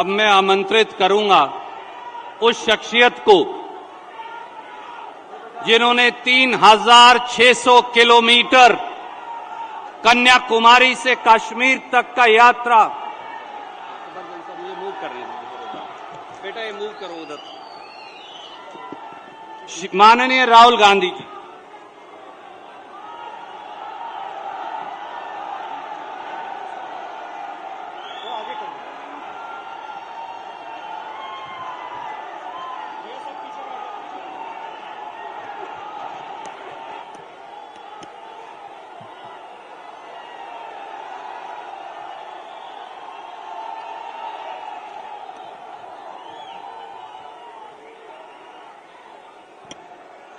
अब मैं आमंत्रित करूंगा उस शख्सियत को जिन्होंने 3600 किलोमीटर कन्याकुमारी से कश्मीर तक का यात्रा। ये मूव कर रहे हैं बेटा, ये मूव करो उधर। माननीय राहुल गांधी जी,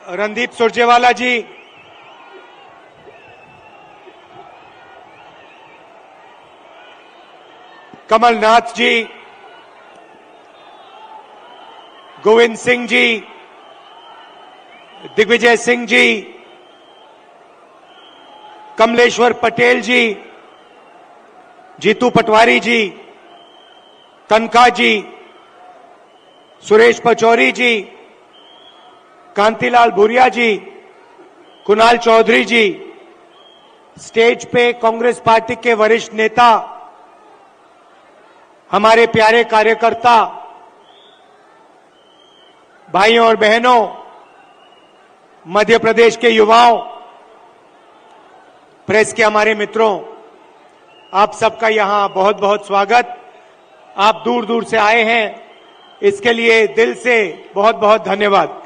रणदीप सुरजेवाला जी, कमलनाथ जी, गोविंद सिंह जी, दिग्विजय सिंह जी, कमलेश्वर पटेल जी, जीतू पटवारी जी, कनका जी, सुरेश पचौरी जी, कांतिलाल भूरिया जी, कुणाल चौधरी जी, स्टेज पे कांग्रेस पार्टी के वरिष्ठ नेता, हमारे प्यारे कार्यकर्ता, भाइयों और बहनों, मध्य प्रदेश के युवाओं, प्रेस के हमारे मित्रों, आप सबका यहां बहुत बहुत स्वागत। आप दूर दूर से आए हैं, इसके लिए दिल से बहुत बहुत धन्यवाद।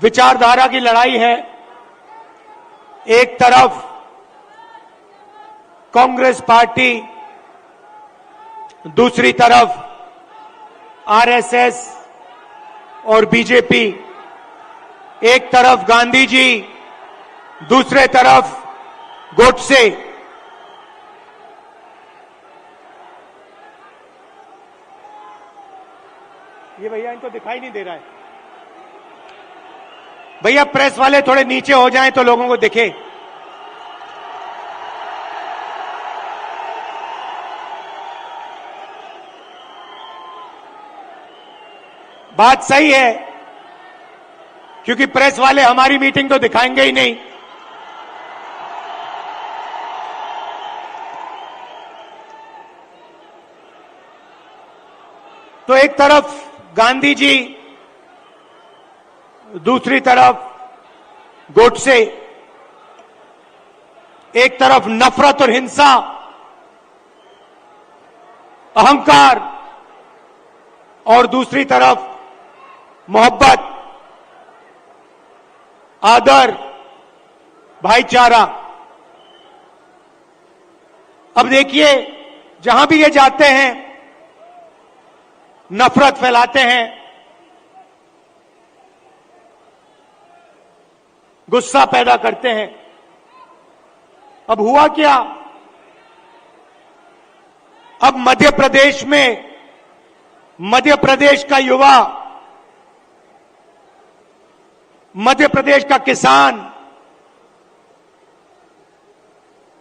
विचारधारा की लड़ाई है। एक तरफ कांग्रेस पार्टी, दूसरी तरफ आरएसएस और बीजेपी। एक तरफ गांधी जी, दूसरे तरफ गोडसे। ये भैया इनको दिखाई नहीं दे रहा है। भैया प्रेस वाले थोड़े नीचे हो जाएं तो लोगों को दिखे। बात सही है, क्योंकि प्रेस वाले हमारी मीटिंग तो दिखाएंगे ही नहीं। तो एक तरफ गांधी जी, दूसरी तरफ गोडसे। एक तरफ नफरत और हिंसा, अहंकार, और दूसरी तरफ मोहब्बत, आदर, भाईचारा। अब देखिए, जहां भी ये जाते हैं नफरत फैलाते हैं, गुस्सा पैदा करते हैं। अब हुआ क्या? अब मध्य प्रदेश में, मध्य प्रदेश का युवा, मध्य प्रदेश का किसान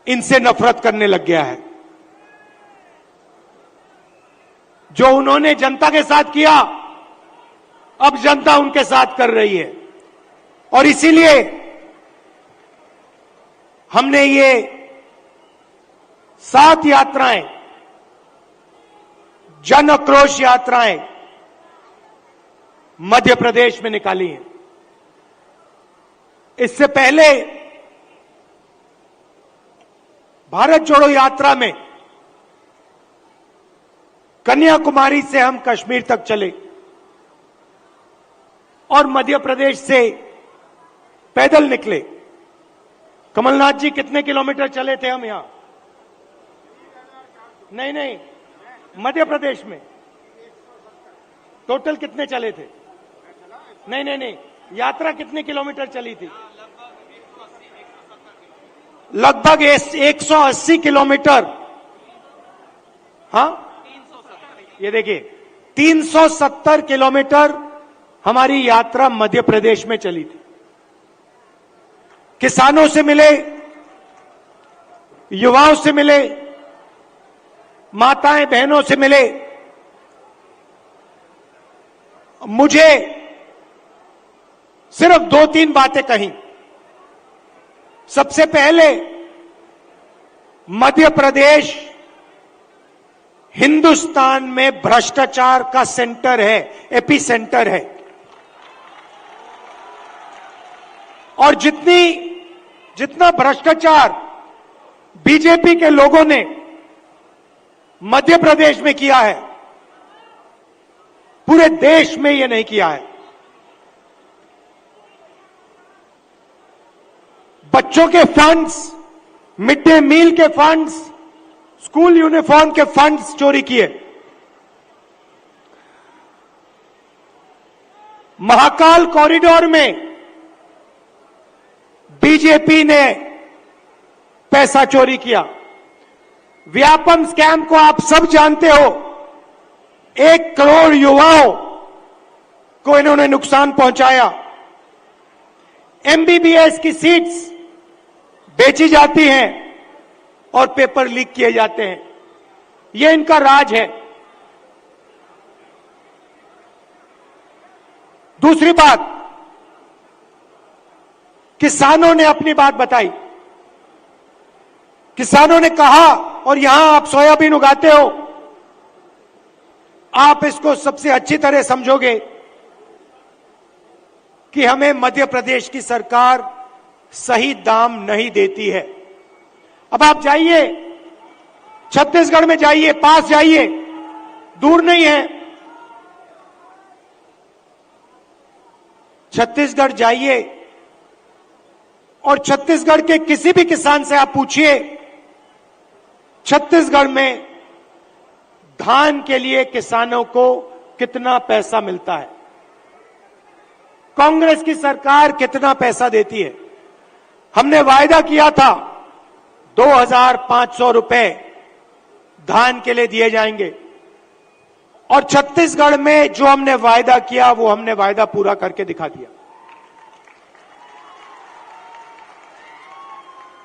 इनसे नफरत करने लग गया है। जो उन्होंने जनता के साथ किया, अब जनता उनके साथ कर रही है। और इसीलिए हमने ये 7 यात्राएं, जन आक्रोश यात्राएं मध्य प्रदेश में निकाली हैं। इससे पहले भारत जोड़ो यात्रा में कन्याकुमारी से हम कश्मीर तक चले और मध्य प्रदेश से पैदल निकले। कमलनाथ जी कितने किलोमीटर चले थे हम यहां? नहीं, मध्य प्रदेश में टोटल कितने चले थे? नहीं, यात्रा कितने किलोमीटर चली थी? लगभग 180 किलोमीटर। हाँ, ये देखिए 370 किलोमीटर हमारी यात्रा मध्य प्रदेश में चली थी। किसानों से मिले, युवाओं से मिले, माताएं बहनों से मिले। मुझे सिर्फ 2-3 बातें कही। सबसे पहले, मध्य प्रदेश हिंदुस्तान में भ्रष्टाचार का सेंटर है, एपी सेंटर है। और जितना भ्रष्टाचार बीजेपी के लोगों ने मध्य प्रदेश में किया है, पूरे देश में यह नहीं किया है। बच्चों के फंड्स, मिड डे मील के फंड्स, स्कूल यूनिफॉर्म के फंड्स चोरी किए। महाकाल कॉरिडोर में बीजेपी ने पैसा चोरी किया। व्यापम स्कैम को आप सब जानते हो। 1 करोड़ युवाओं को इन्होंने नुकसान पहुंचाया। एमबीबीएस की सीट्स बेची जाती हैं और पेपर लीक किए जाते हैं। यह इनका राज है। दूसरी बात, किसानों ने अपनी बात बताई। किसानों ने कहा, और यहां आप सोयाबीन उगाते हो, आप इसको सबसे अच्छी तरह समझोगे कि हमें मध्य प्रदेश की सरकार सही दाम नहीं देती है। अब आप जाइए, छत्तीसगढ़ में जाइए, पास जाइए, दूर नहीं है। छत्तीसगढ़ जाइए और छत्तीसगढ़ के किसी भी किसान से आप पूछिए, छत्तीसगढ़ में धान के लिए किसानों को कितना पैसा मिलता है, कांग्रेस की सरकार कितना पैसा देती है। हमने वायदा किया था 2,500 रुपए धान के लिए दिए जाएंगे, और छत्तीसगढ़ में जो हमने वायदा किया वो हमने वायदा पूरा करके दिखा दिया।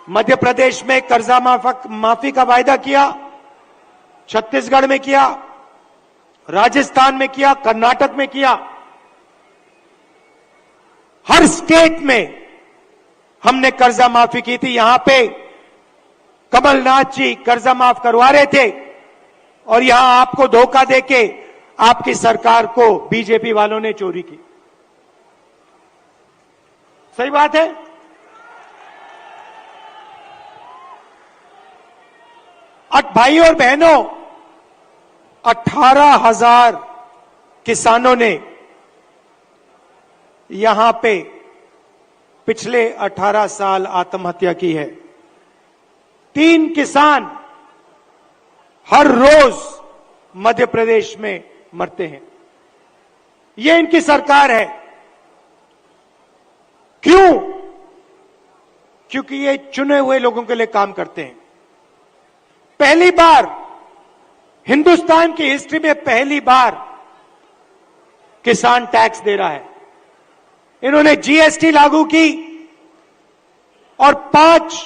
मध्य प्रदेश में कर्जा माफी का वायदा किया, छत्तीसगढ़ में किया, राजस्थान में किया, कर्नाटक में किया। हर स्टेट में हमने कर्जा माफी की थी। यहां पे कमलनाथ जी कर्जा माफ करवा रहे थे, और यहां आपको धोखा देके आपकी सरकार को बीजेपी वालों ने चोरी की। सही बात है। भाई और बहनों, 18,000 किसानों ने यहां पे पिछले 18 साल आत्महत्या की है। 3 किसान हर रोज मध्य प्रदेश में मरते हैं। ये इनकी सरकार है। क्यों? क्योंकि ये चुने हुए लोगों के लिए काम करते हैं। पहली बार हिंदुस्तान की हिस्ट्री में पहली बार किसान टैक्स दे रहा है। इन्होंने जीएसटी लागू की और 5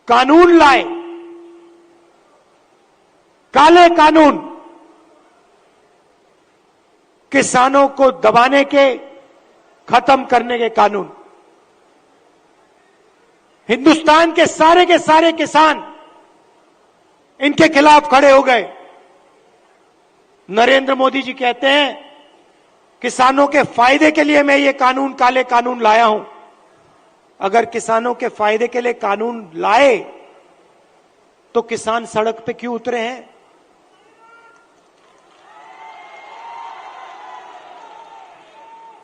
कानून लाए, काले कानून, किसानों को दबाने के, खत्म करने के कानून। हिंदुस्तान के सारे किसान इनके खिलाफ खड़े हो गए। नरेंद्र मोदी जी कहते हैं किसानों के फायदे के लिए मैं ये कानून, काले कानून लाया हूं। अगर किसानों के फायदे के लिए कानून लाए तो किसान सड़क पे क्यों उतरे हैं?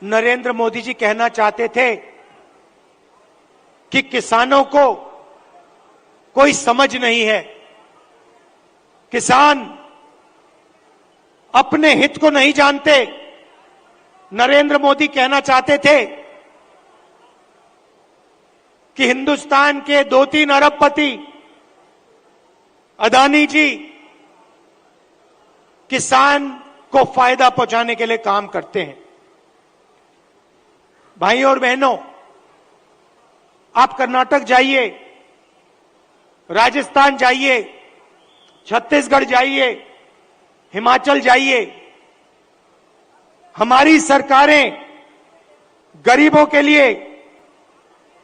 नरेंद्र मोदी जी कहना चाहते थे कि किसानों को कोई समझ नहीं है, किसान अपने हित को नहीं जानते। नरेंद्र मोदी कहना चाहते थे कि हिंदुस्तान के 2-3 अरबपति अदानी जी किसान को फायदा पहुंचाने के लिए काम करते हैं। भाइयों और बहनों, आप कर्नाटक जाइए, राजस्थान जाइए, छत्तीसगढ़ जाइए, हिमाचल जाइए, हमारी सरकारें गरीबों के लिए,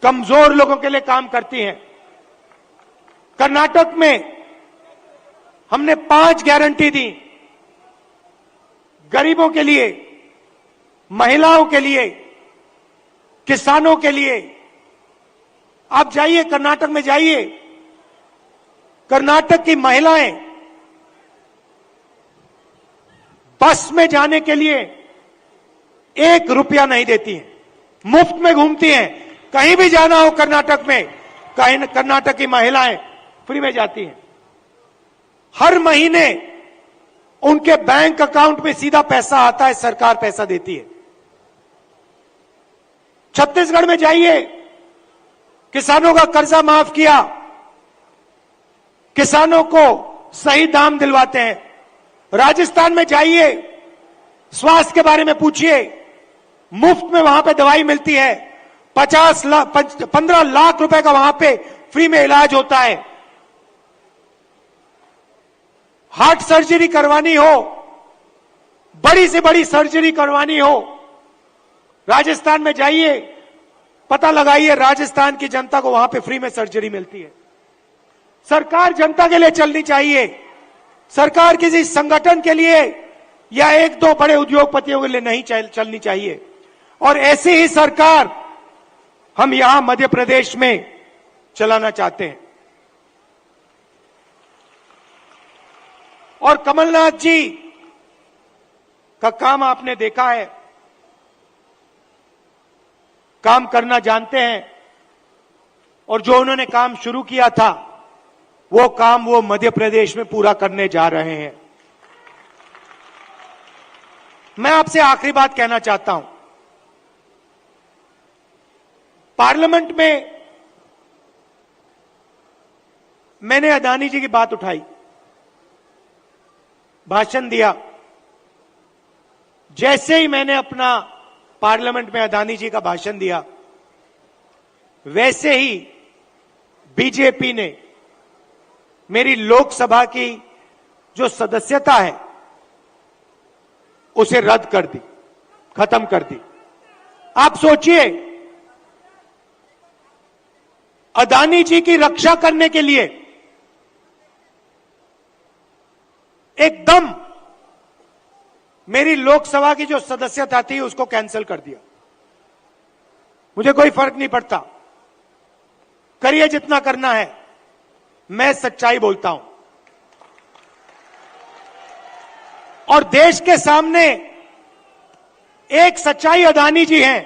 कमजोर लोगों के लिए काम करती हैं। कर्नाटक में हमने 5 गारंटी दी, गरीबों के लिए, महिलाओं के लिए, किसानों के लिए। आप जाइए, कर्नाटक में जाइए, कर्नाटक की महिलाएं बस में जाने के लिए 1 रुपया नहीं देती हैं, मुफ्त में घूमती हैं। कहीं भी जाना हो कर्नाटक में, कर्नाटक की महिलाएं फ्री में जाती हैं। हर महीने उनके बैंक अकाउंट में सीधा पैसा आता है, सरकार पैसा देती है। छत्तीसगढ़ में जाइए, किसानों का कर्जा माफ किया, किसानों को सही दाम दिलवाते हैं। राजस्थान में जाइए, स्वास्थ्य के बारे में पूछिए, मुफ्त में वहां पे दवाई मिलती है। 15 लाख रुपए का वहां पे फ्री में इलाज होता है। हार्ट सर्जरी करवानी हो, बड़ी से बड़ी सर्जरी करवानी हो, राजस्थान में जाइए, पता लगाइए, राजस्थान की जनता को वहां पे फ्री में सर्जरी मिलती है। सरकार जनता के लिए चलनी चाहिए, सरकार किसी संगठन के लिए या 1-2 बड़े उद्योगपतियों के लिए नहीं चलनी चाहिए। और ऐसी ही सरकार हम यहां मध्य प्रदेश में चलाना चाहते हैं। और कमलनाथ जी का काम आपने देखा है, काम करना जानते हैं, और जो उन्होंने काम शुरू किया था वो काम वो मध्य प्रदेश में पूरा करने जा रहे हैं। मैं आपसे आखिरी बात कहना चाहता हूं, पार्लियामेंट में मैंने अदानी जी की बात उठाई, भाषण दिया। जैसे ही मैंने अपना पार्लियामेंट में अदानी जी का भाषण दिया, वैसे ही बीजेपी ने मेरी लोकसभा की जो सदस्यता है उसे रद्द कर दी, खत्म कर दी। आप सोचिए, अदानी जी की रक्षा करने के लिए एकदम मेरी लोकसभा की जो सदस्यता थी उसको कैंसिल कर दिया। मुझे कोई फर्क नहीं पड़ता, करिए जितना करना है, मैं सच्चाई बोलता हूं। और देश के सामने एक सच्चाई अदानी जी हैं।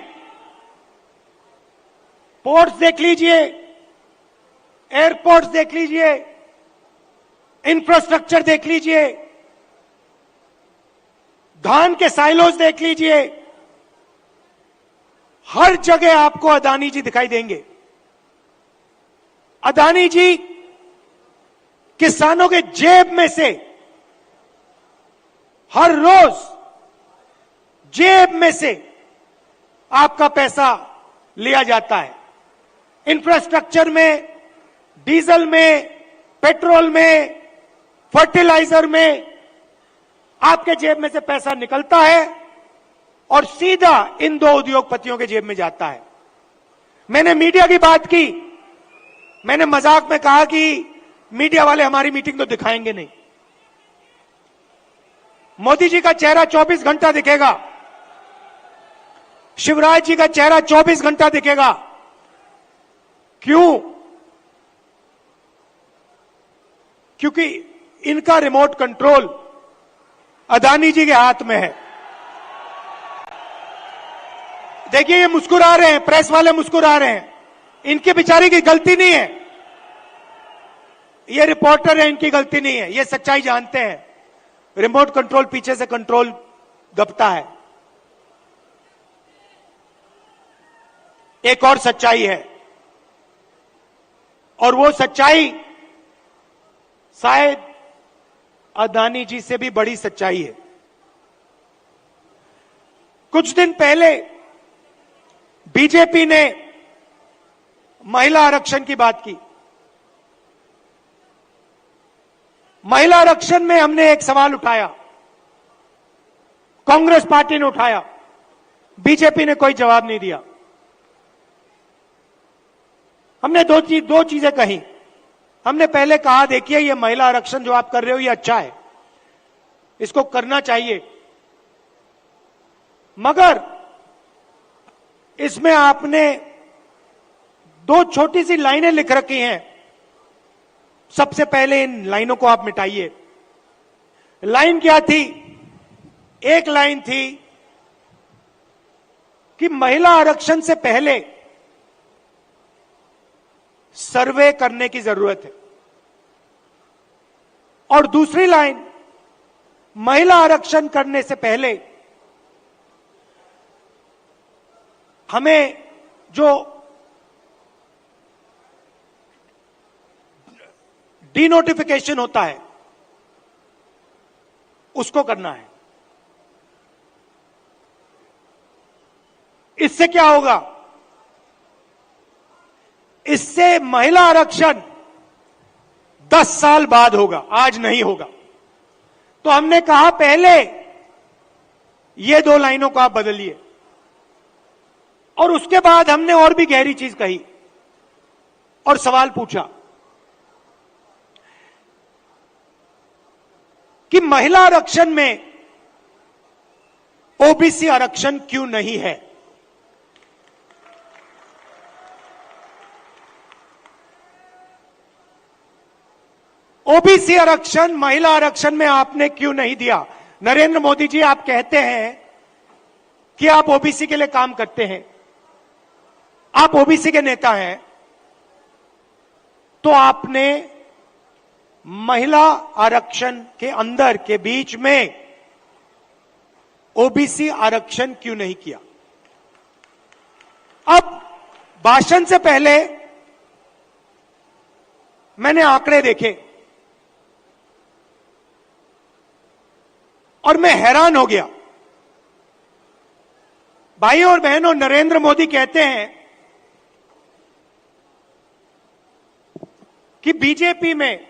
पोर्ट्स देख लीजिए, एयरपोर्ट्स देख लीजिए, इंफ्रास्ट्रक्चर देख लीजिए, धान के साइलोज देख लीजिए, हर जगह आपको अदानी जी दिखाई देंगे। अदानी जी किसानों के जेब में से हर रोज जेब में से आपका पैसा लिया जाता है। इंफ्रास्ट्रक्चर में, डीजल में, पेट्रोल में, फर्टिलाइजर में आपके जेब में से पैसा निकलता है और सीधा इन 2 उद्योगपतियों के जेब में जाता है। मैंने मीडिया की बात की, मैंने मजाक में कहा कि मीडिया वाले हमारी मीटिंग तो दिखाएंगे नहीं। मोदी जी का चेहरा 24 घंटा दिखेगा, शिवराज जी का चेहरा 24 घंटा दिखेगा। क्यों? क्योंकि इनका रिमोट कंट्रोल अदानी जी के हाथ में है। देखिए, ये मुस्कुरा रहे हैं, प्रेस वाले मुस्कुरा रहे हैं, इनके बेचारे की गलती नहीं है, ये रिपोर्टर है, इनकी गलती नहीं है, ये सच्चाई जानते हैं। रिमोट कंट्रोल पीछे से कंट्रोल दबता है। एक और सच्चाई है, और वो सच्चाई शायद अदानी जी से भी बड़ी सच्चाई है। कुछ दिन पहले बीजेपी ने महिला आरक्षण की बात की। महिला आरक्षण में हमने एक सवाल उठाया, कांग्रेस पार्टी ने उठाया, बीजेपी ने कोई जवाब नहीं दिया। हमने दो चीजें कही। हमने पहले कहा, देखिए ये महिला आरक्षण जो आप कर रहे हो ये अच्छा है, इसको करना चाहिए, मगर इसमें आपने दो छोटी सी लाइनें लिख रखी हैं, सबसे पहले इन लाइनों को आप मिटाइए। लाइन क्या थी? एक लाइन थी कि महिला आरक्षण से पहले सर्वे करने की जरूरत है, और दूसरी लाइन, महिला आरक्षण करने से पहले हमें जो डीनोटिफिकेशन होता है उसको करना है। इससे क्या होगा? इससे महिला आरक्षण 10 साल बाद होगा, आज नहीं होगा। तो हमने कहा पहले ये दो लाइनों को आप बदलिए, और उसके बाद हमने और भी गहरी चीज कही और सवाल पूछा कि महिला आरक्षण में ओबीसी आरक्षण क्यों नहीं है? ओबीसी आरक्षण महिला आरक्षण में आपने क्यों नहीं दिया? नरेंद्र मोदी जी, आप कहते हैं कि आप ओबीसी के लिए काम करते हैं, आप ओबीसी के नेता हैं, तो आपने महिला आरक्षण के अंदर के बीच में ओबीसी आरक्षण क्यों नहीं किया? अब भाषण से पहले मैंने आंकड़े देखे और मैं हैरान हो गया। भाइयों और बहनों, नरेंद्र मोदी कहते हैं कि बीजेपी में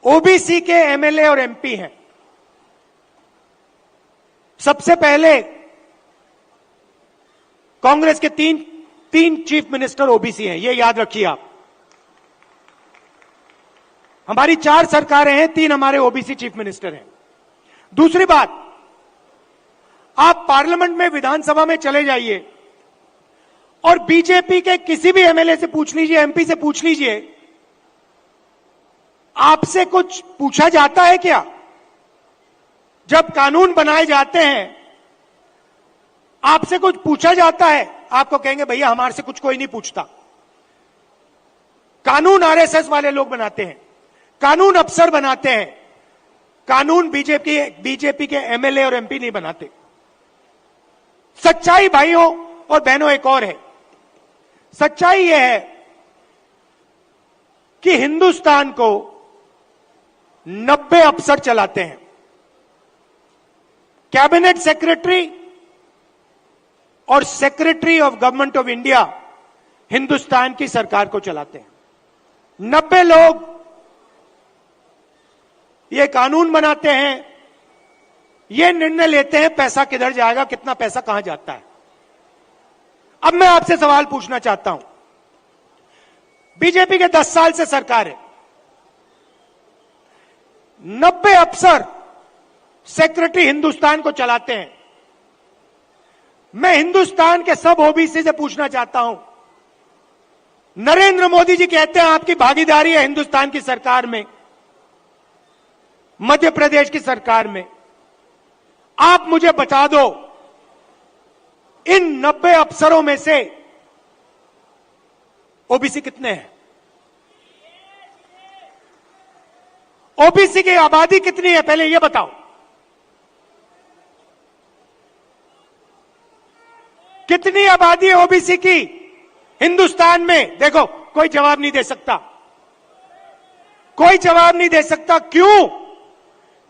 ओबीसी के एमएलए और एमपी हैं। सबसे पहले कांग्रेस के तीन चीफ मिनिस्टर ओबीसी हैं, ये याद रखिए आप। हमारी 4 सरकारें हैं, 3 हमारे ओबीसी चीफ मिनिस्टर हैं। दूसरी बात, आप पार्लियामेंट में, विधानसभा में चले जाइए और बीजेपी के किसी भी एमएलए से पूछ लीजिए, एमपी से पूछ लीजिए, आपसे कुछ पूछा जाता है क्या? जब कानून बनाए जाते हैं आपसे कुछ पूछा जाता है? आपको कहेंगे भैया हमारे से कुछ कोई नहीं पूछता। कानून आरएसएस वाले लोग बनाते हैं, कानून अफसर बनाते हैं, कानून बीजेपी के एमएलए और एमपी नहीं बनाते। सच्चाई भाइयों और बहनों एक और है। सच्चाई यह है कि हिंदुस्तान को 90 अफसर चलाते हैं। कैबिनेट सेक्रेटरी और secretary of government of India Hindustan की सरकार को चलाते हैं। 90 लोग ये कानून बनाते हैं, ये निर्णय लेते हैं पैसा किधर जाएगा, कितना पैसा कहां जाता है। अब मैं आपसे सवाल पूछना चाहता हूं, बीजेपी के 10 साल से सरकार है, 90 अफसर सेक्रेटरी हिंदुस्तान को चलाते हैं। मैं हिंदुस्तान के सब ओबीसी से पूछना चाहता हूं, नरेंद्र मोदी जी कहते हैं आपकी भागीदारी है हिंदुस्तान की सरकार में, मध्य प्रदेश की सरकार में। आप मुझे बता दो, इन 90 अफसरों में से ओबीसी कितने हैं? ओबीसी की आबादी कितनी है पहले यह बताओ। कितनी आबादी है ओबीसी की हिंदुस्तान में? देखो, कोई जवाब नहीं दे सकता, कोई जवाब नहीं दे सकता। क्यों?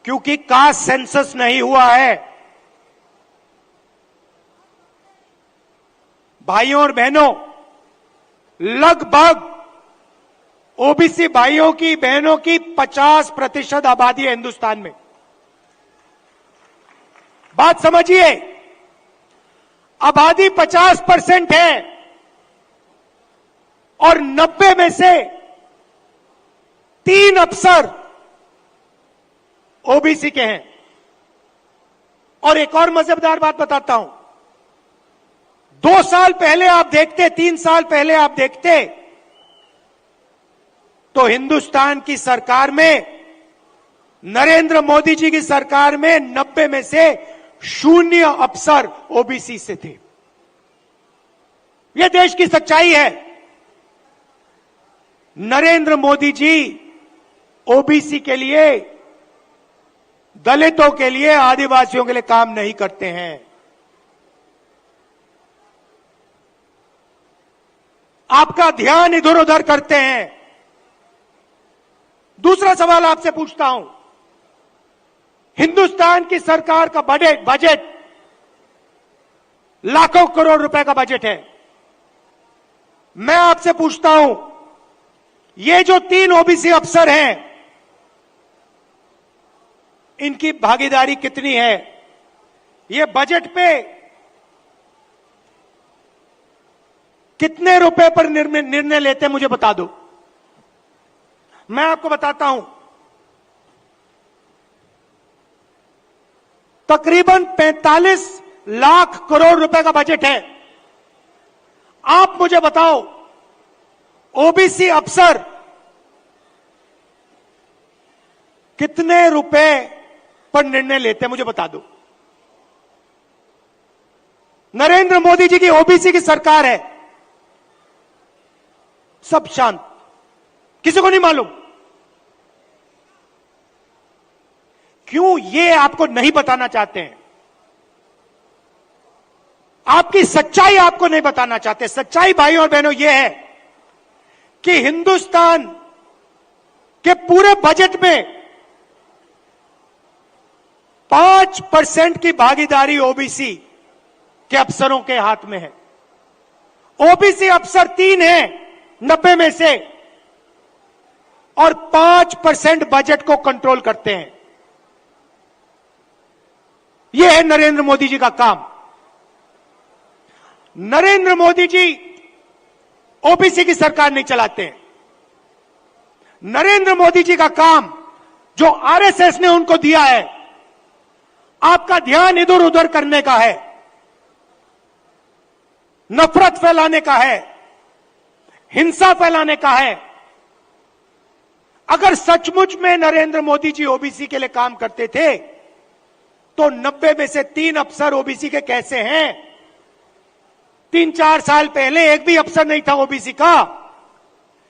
क्योंकि कास्ट सेंसस नहीं हुआ है। भाइयों और बहनों, लगभग ओबीसी भाइयों की बहनों की 50% आबादी है हिंदुस्तान में। बात समझिए, आबादी 50% है और 90 में से 3 अफसर ओबीसी के हैं। और एक और मजेदार बात बताता हूं, 2 साल पहले आप देखते, 3 साल पहले आप देखते तो हिंदुस्तान की सरकार में, नरेंद्र मोदी जी की सरकार में 90 में से 0 अफसर ओबीसी से थे। यह देश की सच्चाई है। नरेंद्र मोदी जी ओबीसी के लिए, दलितों के लिए, आदिवासियों के लिए काम नहीं करते हैं। आपका ध्यान इधर उधर करते हैं। दूसरा सवाल आपसे पूछता हूं, हिंदुस्तान की सरकार का बजट लाखों करोड़ रुपए का बजट है। मैं आपसे पूछता हूं, ये जो 3 ओबीसी अफसर हैं, इनकी भागीदारी कितनी है? ये बजट पे कितने रुपए पर निर्णय लेते हैं, मुझे बता दो। मैं आपको बताता हूं, तकरीबन 45 लाख करोड़ रुपए का बजट है। आप मुझे बताओ, ओबीसी अफसर कितने रुपए पर निर्णय लेते हैं, मुझे बता दो। नरेंद्र मोदी जी की ओबीसी की सरकार है, सब शांत, किसी को नहीं मालूम। क्यों? ये आपको नहीं बताना चाहते हैं, आपकी सच्चाई आपको नहीं बताना चाहते। सच्चाई भाइयों और बहनों ये है कि हिंदुस्तान के पूरे बजट में 5% की भागीदारी ओबीसी के अफसरों के हाथ में है। ओबीसी अफसर 3 हैं 90 में से, और 5% बजट को कंट्रोल करते हैं। यह है नरेंद्र मोदी जी का काम। नरेंद्र मोदी जी ओबीसी की सरकार नहीं चलाते हैं। नरेंद्र मोदी जी का काम, जो आरएसएस ने उनको दिया है, आपका ध्यान इधर उधर करने का है, नफरत फैलाने का है, हिंसा फैलाने का है। अगर सचमुच में नरेंद्र मोदी जी ओबीसी के लिए काम करते थे, तो 90 में से 3 अफसर ओबीसी के कैसे हैं? 3-4 साल पहले एक भी अफसर नहीं था ओबीसी का।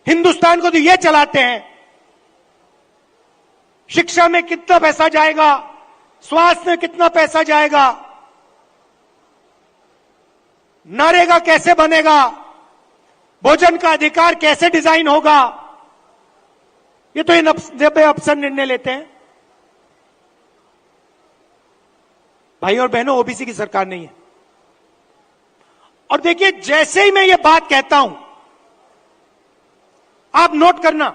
हिंदुस्तान को तो ये चलाते हैं। शिक्षा में कितना पैसा जाएगा, स्वास्थ्य में कितना पैसा जाएगा, नरेगा कैसे बनेगा, भोजन का अधिकार कैसे डिजाइन होगा, ये तो ये 90 अफसर निर्णय लेते हैं। भाई और बहनों, ओबीसी की सरकार नहीं है। और देखिए, जैसे ही मैं ये बात कहता हूं, आप नोट करना,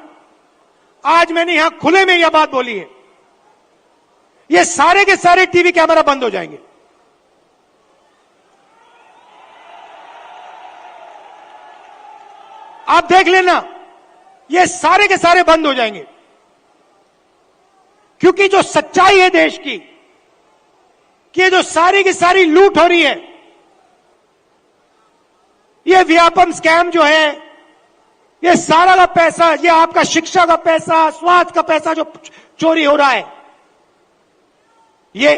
आज मैंने यहां खुले में यह बात बोली है, ये सारे के सारे टीवी कैमरा बंद हो जाएंगे। आप देख लेना, ये सारे के सारे बंद हो जाएंगे। क्योंकि जो सच्चाई है देश की, कि ये जो सारी की सारी लूट हो रही है, ये व्यापम स्कैम जो है, ये सारा का पैसा, ये आपका शिक्षा का पैसा, स्वास्थ्य का पैसा जो चोरी हो रहा है, ये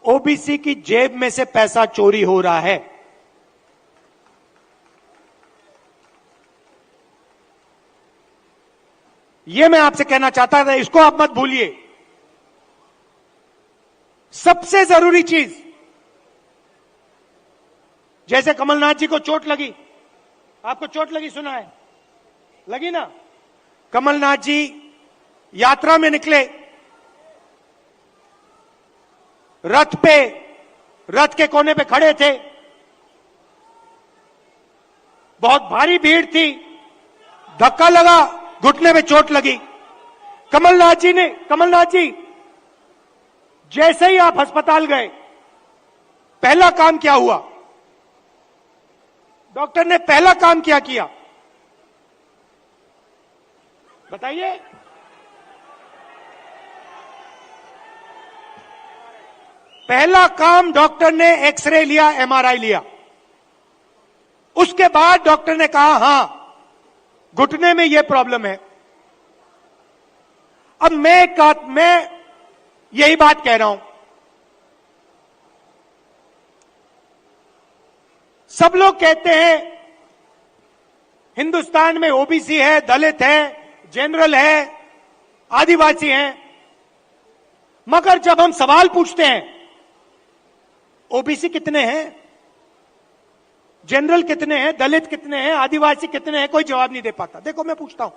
ओबीसी की जेब में से पैसा चोरी हो रहा है। ये मैं आपसे कहना चाहता था, इसको आप मत भूलिए। सबसे जरूरी चीज, जैसे कमलनाथ जी को चोट लगी, आपको चोट लगी, सुना है, लगी ना? कमलनाथ जी यात्रा में निकले, रथ के कोने पे खड़े थे, बहुत भारी भीड़ थी, धक्का लगा, घुटने में चोट लगी। कमलनाथ जी जैसे ही आप अस्पताल गए, पहला काम क्या हुआ? डॉक्टर ने पहला काम क्या किया बताइए? पहला काम डॉक्टर ने एक्सरे लिया, एमआरआई लिया। उसके बाद डॉक्टर ने कहा हां, घुटने में यह प्रॉब्लम है। अब मैं यही बात कह रहा हूं, सब लोग कहते हैं हिंदुस्तान में ओबीसी है, दलित है, जनरल है, आदिवासी हैं, मगर जब हम सवाल पूछते हैं ओबीसी कितने हैं, जनरल कितने हैं, दलित कितने हैं, आदिवासी कितने हैं, कोई जवाब नहीं दे पाता। देखो मैं पूछता हूं,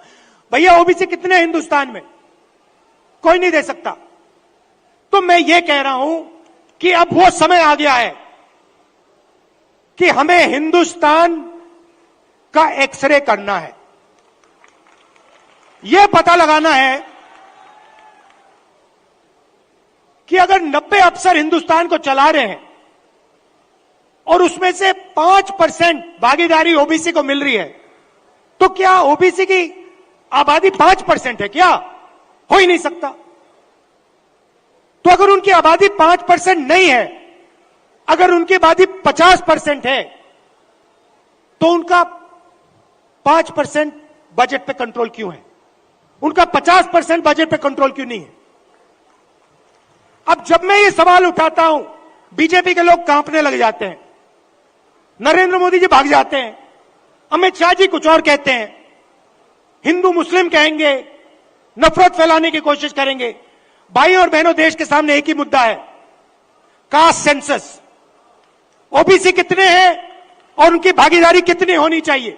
भैया ओबीसी कितने हैं हिंदुस्तान में? कोई नहीं दे सकता। तो मैं ये कह रहा हूं कि अब वो समय आ गया है कि हमें हिंदुस्तान का एक्सरे करना है। यह पता लगाना है कि अगर 90 अफसर हिंदुस्तान को चला रहे हैं और उसमें से 5% भागीदारी ओबीसी को मिल रही है, तो क्या ओबीसी की आबादी 5% है? क्या हो ही नहीं सकता। तो अगर उनकी आबादी 5% नहीं है, अगर उनकी आबादी 50% है, तो उनका 5% बजट पे कंट्रोल क्यों है? उनका 50% बजट पे कंट्रोल क्यों नहीं है? अब जब मैं ये सवाल उठाता हूं, बीजेपी के लोग कांपने लग जाते हैं, नरेंद्र मोदी जी भाग जाते हैं, अमित शाह जी कुछ और कहते हैं, हिंदू मुस्लिम कहेंगे, नफरत फैलाने की कोशिश करेंगे। भाई और बहनों, देश के सामने एक ही मुद्दा है, कास्ट सेंसस। ओबीसी कितने हैं और उनकी भागीदारी कितनी होनी चाहिए,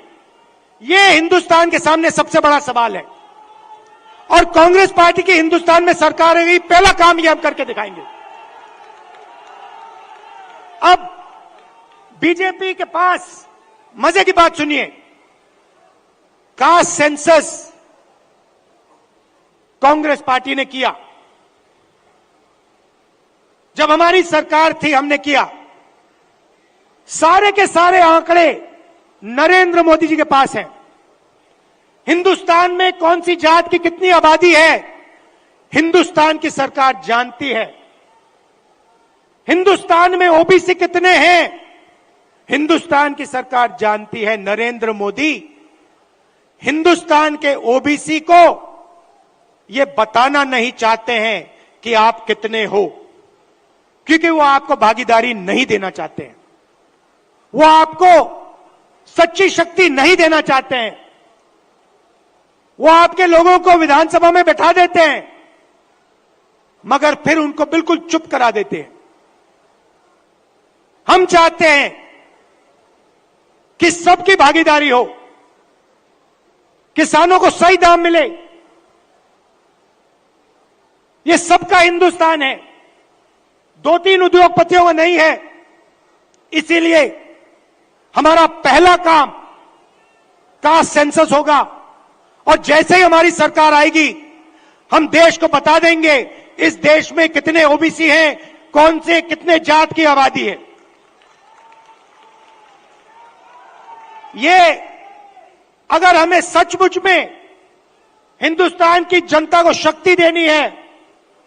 यह हिंदुस्तान के सामने सबसे बड़ा सवाल है। और कांग्रेस पार्टी की हिंदुस्तान में सरकार है, पहला काम यह हम करके दिखाएंगे। अब बीजेपी के पास मजे की बात सुनिए, कास्ट सेंसस कांग्रेस पार्टी ने किया, जब हमारी सरकार थी हमने किया। सारे के सारे आंकड़े नरेंद्र मोदी जी के पास हैं। हिंदुस्तान में कौन सी जात की कितनी आबादी है, हिंदुस्तान की सरकार जानती है। हिंदुस्तान में ओबीसी कितने हैं, हिंदुस्तान की सरकार जानती है। नरेंद्र मोदी हिंदुस्तान के ओबीसी को यह बताना नहीं चाहते हैं कि आप कितने हो, क्योंकि वो आपको भागीदारी नहीं देना चाहते हैं, वो आपको सच्ची शक्ति नहीं देना चाहते हैं। वो आपके लोगों को विधानसभा में बैठा देते हैं, मगर फिर उनको बिल्कुल चुप करा देते हैं। हम चाहते हैं कि सबकी भागीदारी हो, किसानों को सही दाम मिले। ये सबका हिंदुस्तान है, 2-3 उद्योगपतियों का नहीं है। इसीलिए हमारा पहला काम कास्ट सेंसस होगा, और जैसे ही हमारी सरकार आएगी हम देश को बता देंगे इस देश में कितने ओबीसी हैं, कौन से कितने जात की आबादी है। ये अगर हमें सचमुच में हिंदुस्तान की जनता को शक्ति देनी है,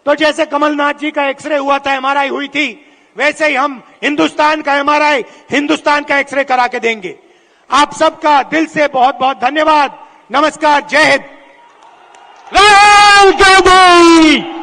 तो जैसे कमलनाथ जी का एक्सरे हुआ था, एमआरआई हुई थी, वैसे ही हम हिंदुस्तान का एमआरआई, हिंदुस्तान का एक्सरे करा के देंगे। आप सबका दिल से बहुत बहुत धन्यवाद। नमस्कार, जय हिंद। राम जय